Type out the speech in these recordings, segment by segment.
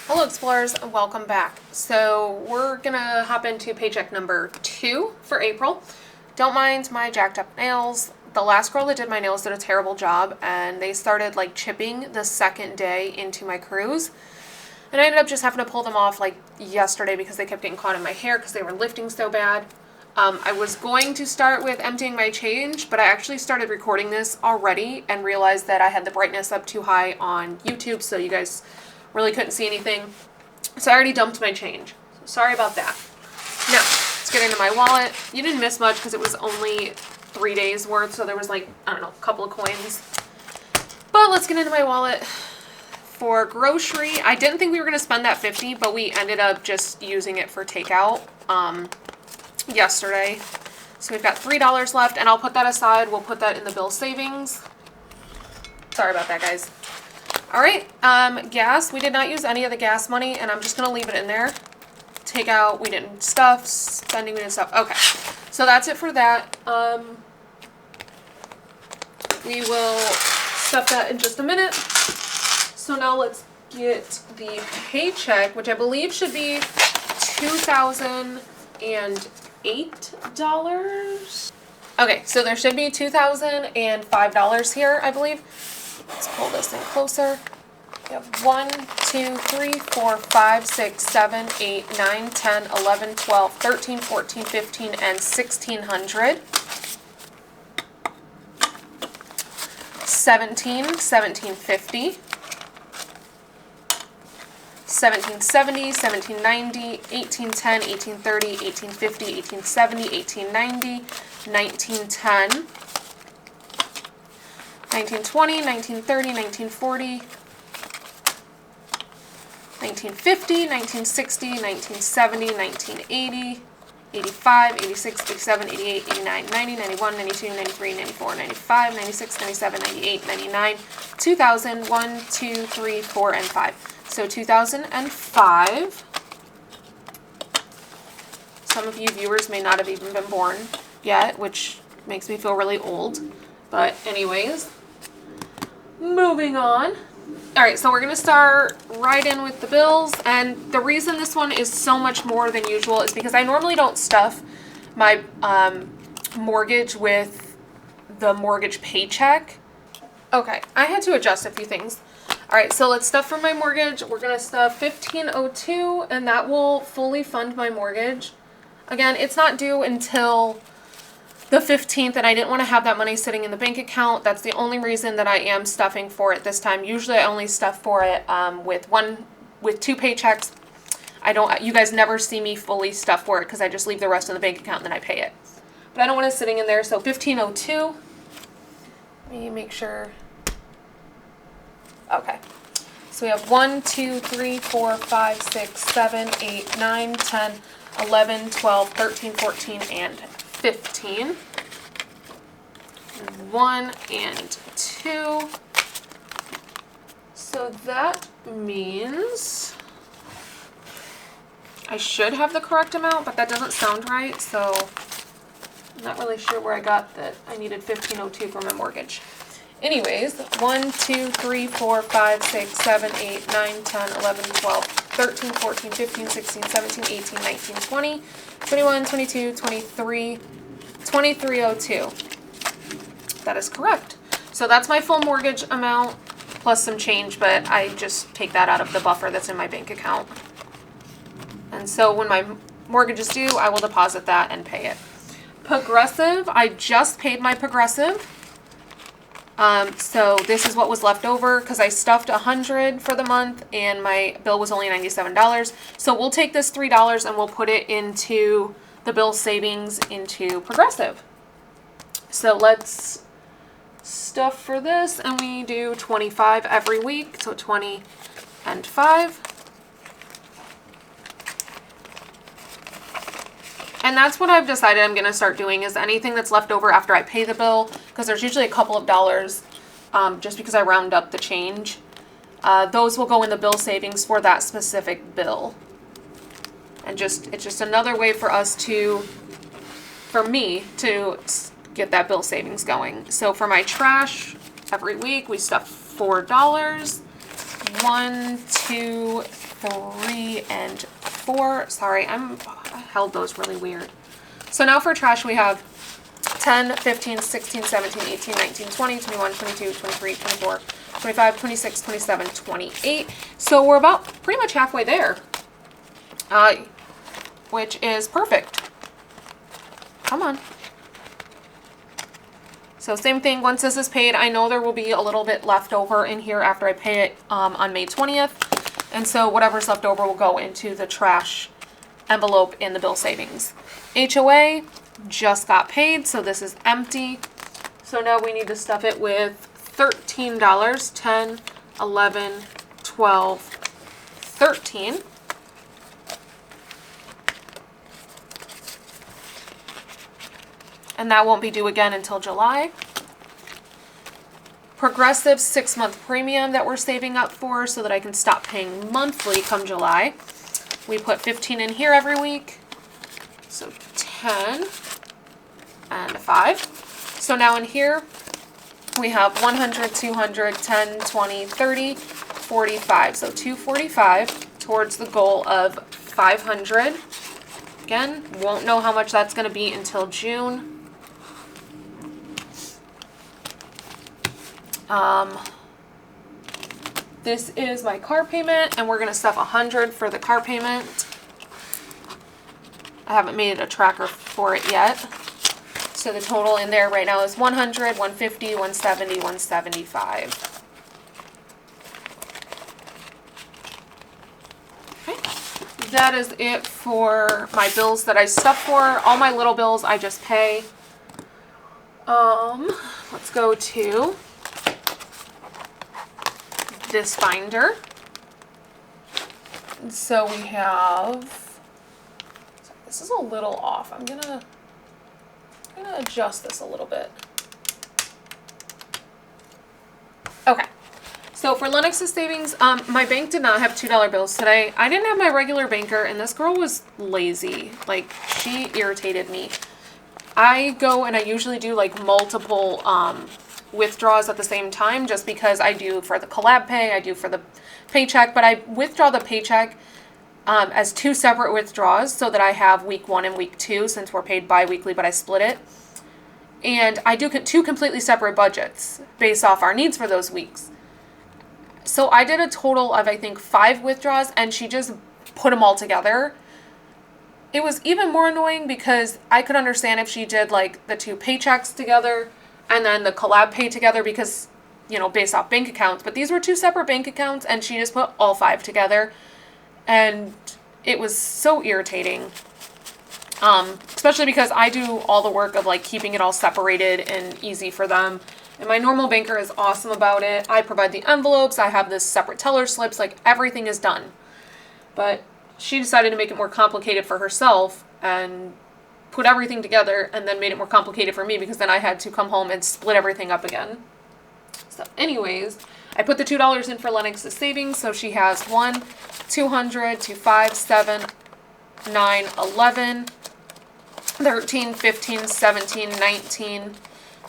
Hello Explorers, and welcome back. So we're gonna hop into paycheck number 2 for April. Don't mind my jacked up nails. The last girl that did my nails did a terrible job, and they started like chipping the second day into my crews. And I ended up just having to pull them off like yesterday because they kept getting caught in my hair because they were lifting so bad. I was going to start with emptying my change, but I actually started recording this already and realized that I had the brightness up too high on YouTube, so you guys really couldn't see anything. So I already dumped my change. So sorry about that. Now, let's get into my wallet. You didn't miss much because it was only 3 days worth, so there was like, I don't know, a couple of coins. But let's get into my wallet. For grocery, I didn't think we were going to spend that $50, but we ended up just using it for takeout yesterday. So we've got $3 left, and I'll put that aside. We'll put that in the bill savings. Sorry about that, guys. All right, gas. We did not use any of the gas money, and I'm just going to leave it in there. Takeout, we didn't stuff. Spending, we didn't stuff. Okay, so that's it for that. We will stuff that in just a minute. So now let's get the paycheck, which I believe should be $2,008. Okay, so there should be $2,005 here, I believe. Let's pull this in closer. We have 1, 2, 3, 4, 5, 6, 7, 8, 9, 10, 11, 12, 13, 14, 15, and $1,600. 1750. 1770, 1790, 1810, 1830, 1850, 1870, 1890, 1910, 1920, 1930, 1940, 1950, 1960, 1970, 1980, 85, 86, 87, 88, 89, 90, 91, 92, 93, 94, 95, 96, 97, 98, 99, 2000, 1, 2, 3, 4, and 5. So 2005. Some of you viewers may not have even been born yet, which makes me feel really old. But anyways, moving on. All right, so we're going to start right in with the bills. And the reason this one is so much more than usual is because I normally don't stuff my mortgage with the mortgage paycheck. Okay, I had to adjust a few things. All right, so let's stuff for my mortgage. We're going to stuff $1,502, and that will fully fund my mortgage. Again, it's not due until the 15th, and I didn't want to have that money sitting in the bank account. That's the only reason that I am stuffing for it this time. Usually I only stuff for it with 2 paychecks. You guys never see me fully stuff for it because I just leave the rest in the bank account and then I pay it. But I don't want it sitting in there, so $1,502. Let me make sure. Okay. So we have 1, 2, 3, 4, 5, 6, 7, 8, 9, 10, 11, 12, 13, 14, and 15. 1 and 2. So that means I should have the correct amount, but that doesn't sound right, so I'm not really sure where I got that I needed $1,502 for my mortgage. Anyways, 1, 2, 3, 4, 5, 6, 7, 8, 9, 10, 11, 12, 13, 14, 15, 16, 17, 18, 19, 20, 21, 22, 23, $2,302. That is correct. So that's my full mortgage amount plus some change, but I just take that out of the buffer that's in my bank account. And so when my mortgage is due, I will deposit that and pay it. Progressive, I just paid my Progressive. So this is what was left over because I stuffed $100 for the month and my bill was only $97. So we'll take this $3 and we'll put it into the bill savings into Progressive. So let's stuff for this, and we do 25 every week. So 20 and 5. And that's what I've decided I'm going to start doing is anything that's left over after I pay the bill, because there's usually a couple of dollars just because I round up the change. Those will go in the bill savings for that specific bill. And it's just another way for me to get that bill savings going. So for my trash, every week we stuff $4. 1, 2, 3 and 4. Sorry, I held those really weird. So now for trash, we have 10, 15, 16, 17, 18, 19, 20, 21, 22, 23, 24, 25, 26, 27, 28. So we're about pretty much halfway there, which is perfect. Come on. So same thing, once this is paid, I know there will be a little bit left over in here after I pay it on May 20th. And so whatever's left over will go into the trash envelope in the bill savings. HOA just got paid, so this is empty. So now we need to stuff it with $13, 10, 11, 12, 13. And that won't be due again until July. Progressive 6-month premium that we're saving up for so that I can stop paying monthly come July. We put 15 in here every week. So 10 and 5. So now in here we have 100, 200, 10, 20, 30, 45. So 245 towards the goal of 500. Again, won't know how much that's going to be until June. This is my car payment, and we're going to stuff 100 for the car payment. I haven't made a tracker for it yet. So the total in there right now is 100, 150, 170, 175. Okay. That is it for my bills that I stuff for. All my little bills I just pay. Let's go to this binder. So we have, this is a little off. I'm gonna adjust this a little bit. Okay. So for Lennox's savings, my bank did not have $2 bills today. I didn't have my regular banker, and this girl was lazy. Like, she irritated me. I go and I usually do like multiple withdraws at the same time, just because I do for the collab pay, I do for the paycheck, but I withdraw the paycheck as 2 separate withdrawals so that I have week 1 and week 2, since we're paid bi-weekly, but I split it. And I do 2 completely separate budgets based off our needs for those weeks. So I did a total of, I think, 5 withdrawals, and she just put them all together. It was even more annoying because I could understand if she did like the 2 paychecks together and then the collab pay together because, you know, based off bank accounts. But these were 2 separate bank accounts, and she just put all 5 together. And it was so irritating. Especially because I do all the work of like keeping it all separated and easy for them. And my normal banker is awesome about it. I provide the envelopes. I have this separate teller slips. Like, everything is done. But she decided to make it more complicated for herself and put everything together, and then made it more complicated for me because then I had to come home and split everything up again. So anyways, I put the $2 in for Lennox's savings. So she has 1, 200, 25, 7, 9, 11, 13, 15, 17, 19,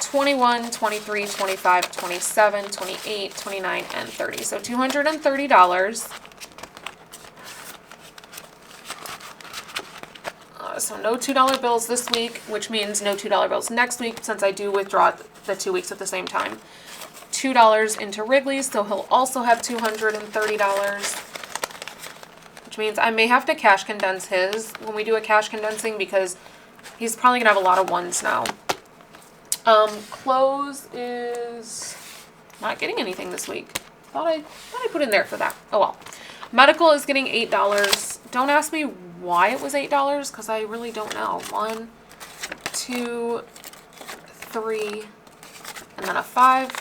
21, 23, 25, 27, 28, 29, and 30. So $230. So no $2 bills this week, which means no $2 bills next week, since I do withdraw the 2 weeks at the same time. $2 into Wrigley's, so he'll also have $230, which means I may have to cash condense his when we do a cash condensing, because he's probably gonna have a lot of ones now. Clothes is not getting anything this week. Thought I put in there for that. Oh well. Medical is getting $8. Don't ask me why it was $8, because I really don't know. 1, 2, 3, and then a 5.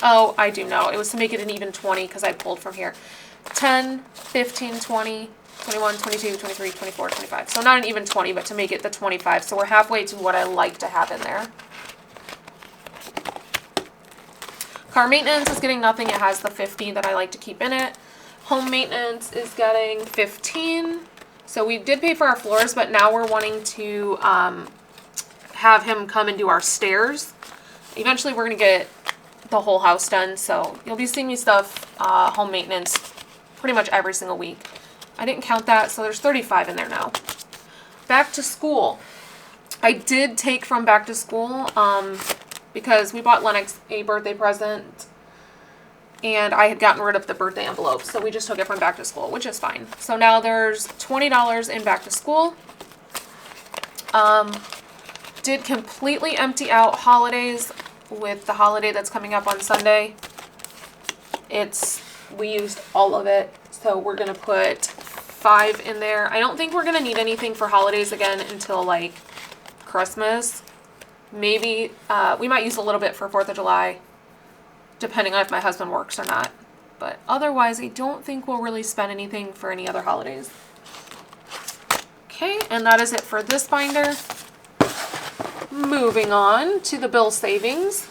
Oh, I do know. It was to make it an even 20 because I pulled from here. 10, 15, 20, 21, 22, 23, 24, 25. So not an even 20, but to make it the 25. So we're halfway to what I like to have in there. Car maintenance is getting nothing. It has the 50 that I like to keep in it. Home maintenance is getting 15. So we did pay for our floors, but now we're wanting to have him come and do our stairs. Eventually we're going to get the whole house done. So you'll be seeing me stuff home maintenance pretty much every single week. I didn't count that, so there's 35 in there now. Back to school. I did take from back to school because we bought Lennox a birthday present, and I had gotten rid of the birthday envelope, so we just took it from back to school, which is fine. So now there's $20 in back to school. Did completely empty out holidays with the holiday that's coming up on Sunday. We used all of it, so we're gonna put 5 in there. I don't think we're gonna need anything for holidays again until like Christmas. Maybe we might use a little bit for 4th of July, depending on if my husband works or not. But otherwise, I don't think we'll really spend anything for any other holidays. Okay, and that is it for this binder. Moving on to the bill savings.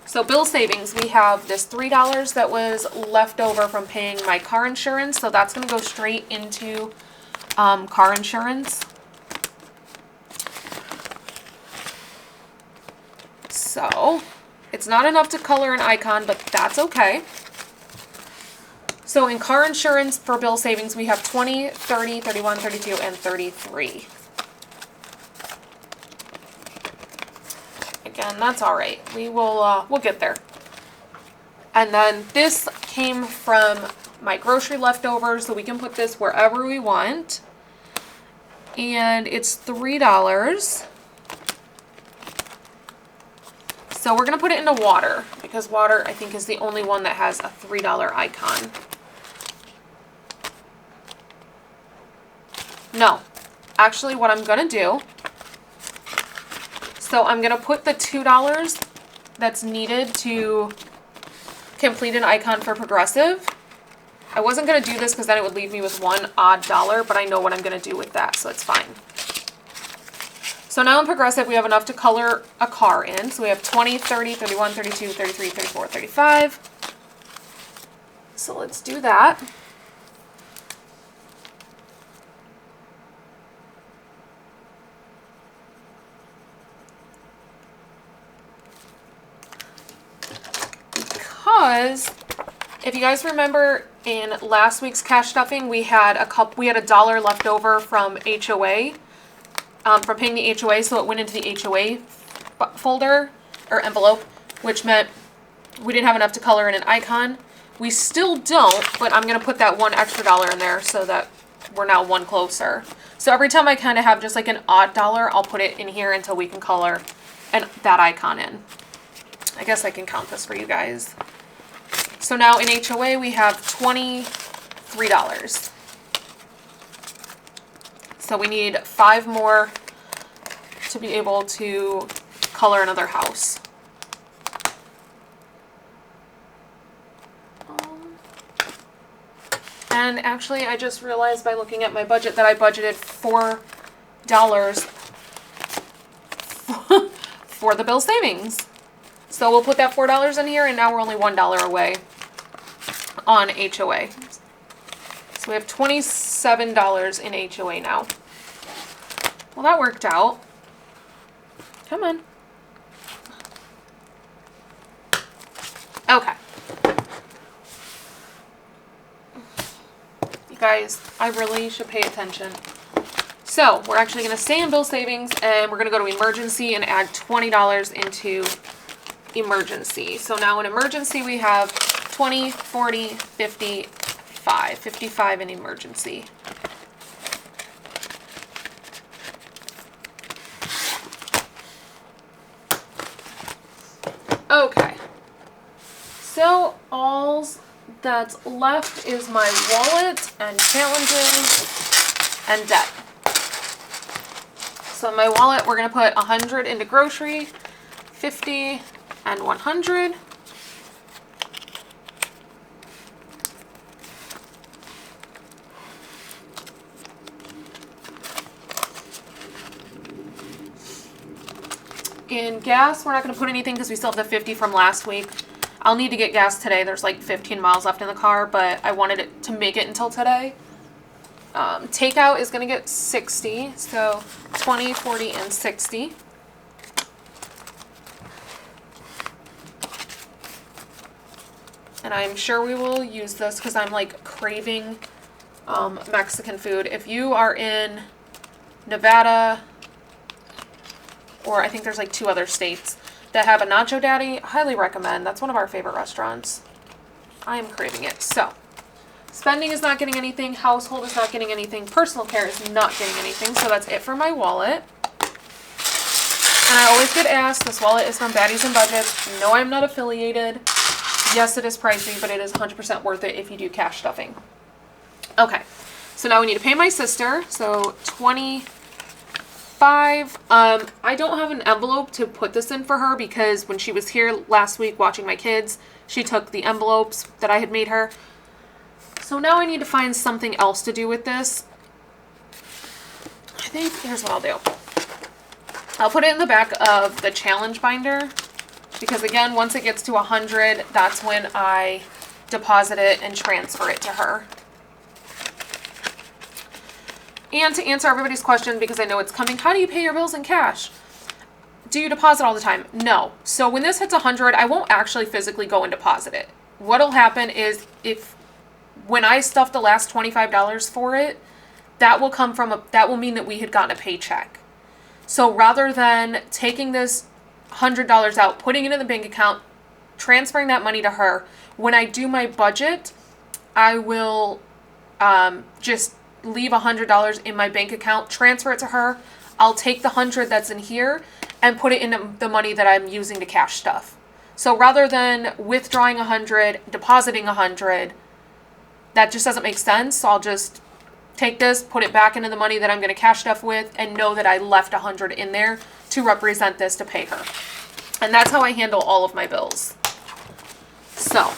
So bill savings, we have this $3 that was left over from paying my car insurance. So that's going to go straight into car insurance. So it's not enough to color an icon, but that's okay. So in car insurance for bill savings, we have 20, 30, 31, 32, and 33. Again, that's all right. We'll get there. And then this came from my grocery leftovers, so we can put this wherever we want. And it's $3. So we're going to put it into water, because water, I think, is the only one that has a $3 icon. No. Actually, what I'm going to do, so I'm going to put the $2 that's needed to complete an icon for Progressive. I wasn't going to do this because then it would leave me with one odd dollar, but I know what I'm going to do with that, so it's fine. So now in Progressive, we have enough to color a car in. So we have 20, 30, 31, 32, 33, 34, 35. So let's do that. Because if you guys remember in last week's cash stuffing, we had a dollar left over from HOA. From paying the HOA, so it went into the HOA folder or envelope, which meant we didn't have enough to color in an icon. We still don't, but I'm going to put that one extra dollar in there so that we're now one closer. So every time I kind of have just like an odd dollar, I'll put it in here until we can color that icon in. I guess I can count this for you guys. So now in HOA, we have $23. So we need 5 more to be able to color another house. And actually, I just realized by looking at my budget that I budgeted $4 for the bill savings. So we'll put that $4 in here, and now we're only $1 away on HOA. So we have $27 in HOA now. Well, that worked out. Come on. Okay. You guys, I really should pay attention. So we're actually going to stay in bill savings, and we're going to go to emergency and add $20 into emergency. So now in emergency, we have 20, 40, 50, 55 in emergency. Okay. So all that's left is my wallet and challenges and debt. So in my wallet, we're going to put 100 into grocery, 50 and 100. In gas, we're not going to put anything because we still have the 50 from last week. I'll need to get gas today. There's like 15 miles left in the car, but I wanted it to make it until today. Takeout is going to get 60, so 20, 40, and 60. And I'm sure we will use this because I'm like craving Mexican food, if you are in Nevada, or I think there's like 2 other states that have a Nacho Daddy, highly recommend. That's one of our favorite restaurants. I am craving it. So, spending is not getting anything. Household is not getting anything. Personal care is not getting anything. So that's it for my wallet. And I always get asked, this wallet is from Baddies and Budgets. No, I'm not affiliated. Yes, it is pricey, but it is 100% worth it if you do cash stuffing. Okay, so now we need to pay my sister. So 25. I don't have an envelope to put this in for her because when she was here last week watching my kids, she took the envelopes that I had made her. So now I need to find something else to do with this. I think here's what I'll do. I'll put it in the back of the challenge binder because again, once it gets to 100, that's when I deposit it and transfer it to her. And to answer everybody's question, because I know it's coming, how do you pay your bills in cash? Do you deposit all the time? No. So when this hits 100, I won't actually physically go and deposit it. What'll happen is when I stuff the last $25 for it, that will mean that we had gotten a paycheck. So rather than taking this $100 out, putting it in the bank account, transferring that money to her, when I do my budget, I will just leave $100 in my bank account, transfer it to her. I'll take the 100 that's in here and put it in the money that I'm using to cash stuff. So rather than withdrawing 100, depositing 100, that just doesn't make sense. So I'll just take this, put it back into the money that I'm going to cash stuff with, and know that I left 100 in there to represent this to pay her. And that's how I handle all of my bills. So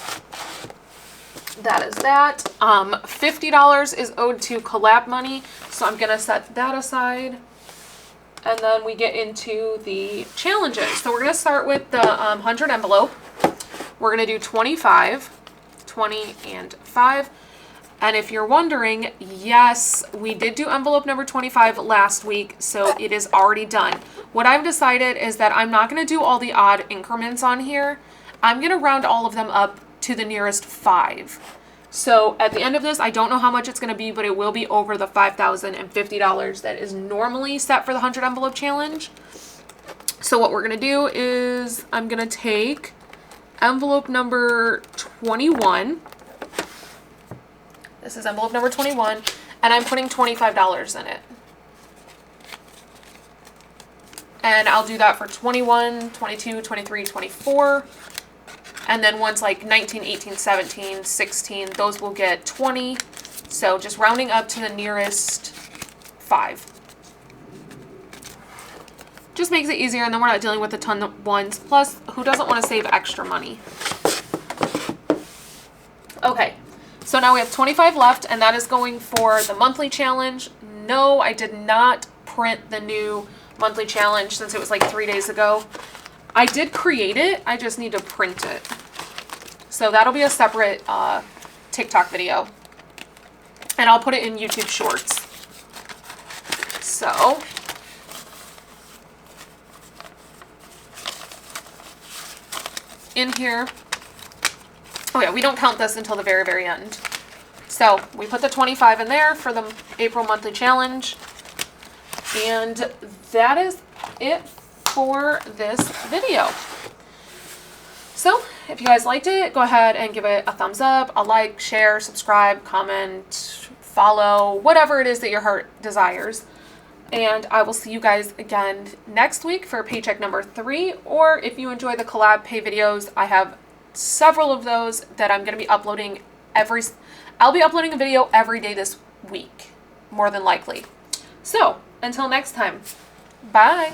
that is that. $50 is owed to collab money, so I'm going to set that aside. And then we get into the challenges. So we're going to start with the 100 envelope. We're going to do 25, 20, and 5. And if you're wondering, yes, we did do envelope number 25 last week, so it is already done. What I've decided is that I'm not going to do all the odd increments on here. I'm going to round all of them up to the nearest 5. So at the end of this, I don't know how much it's going to be, but it will be over the $5,050 that is normally set for the 100 envelope challenge. So what we're going to do is I'm going to take envelope number 21. This is envelope number 21, and I'm putting $25 in it. And I'll do that for 21, 22, 23, 24. And then once like 19, 18, 17, 16, those will get 20. So just rounding up to the nearest 5. Just makes it easier, and then we're not dealing with a ton of ones. Plus, who doesn't want to save extra money? Okay. So now we have 25 left, and that is going for the monthly challenge. No, I did not print the new monthly challenge since it was like 3 days ago. I did create it, I just need to print it. So that'll be a separate TikTok video. And I'll put it in YouTube Shorts. So in here, oh yeah, we don't count this until the very, very end. So we put the 25 in there for the April monthly challenge. And that is it for this video. So if you guys liked it, go ahead and give it a thumbs up, a like, share, subscribe, comment, follow, whatever it is that your heart desires. And I will see you guys again next week for paycheck number 3. Or if you enjoy the collab pay videos, I have several of those that I'm going to be uploading I'll be uploading a video every day this week, more than likely. So until next time, bye.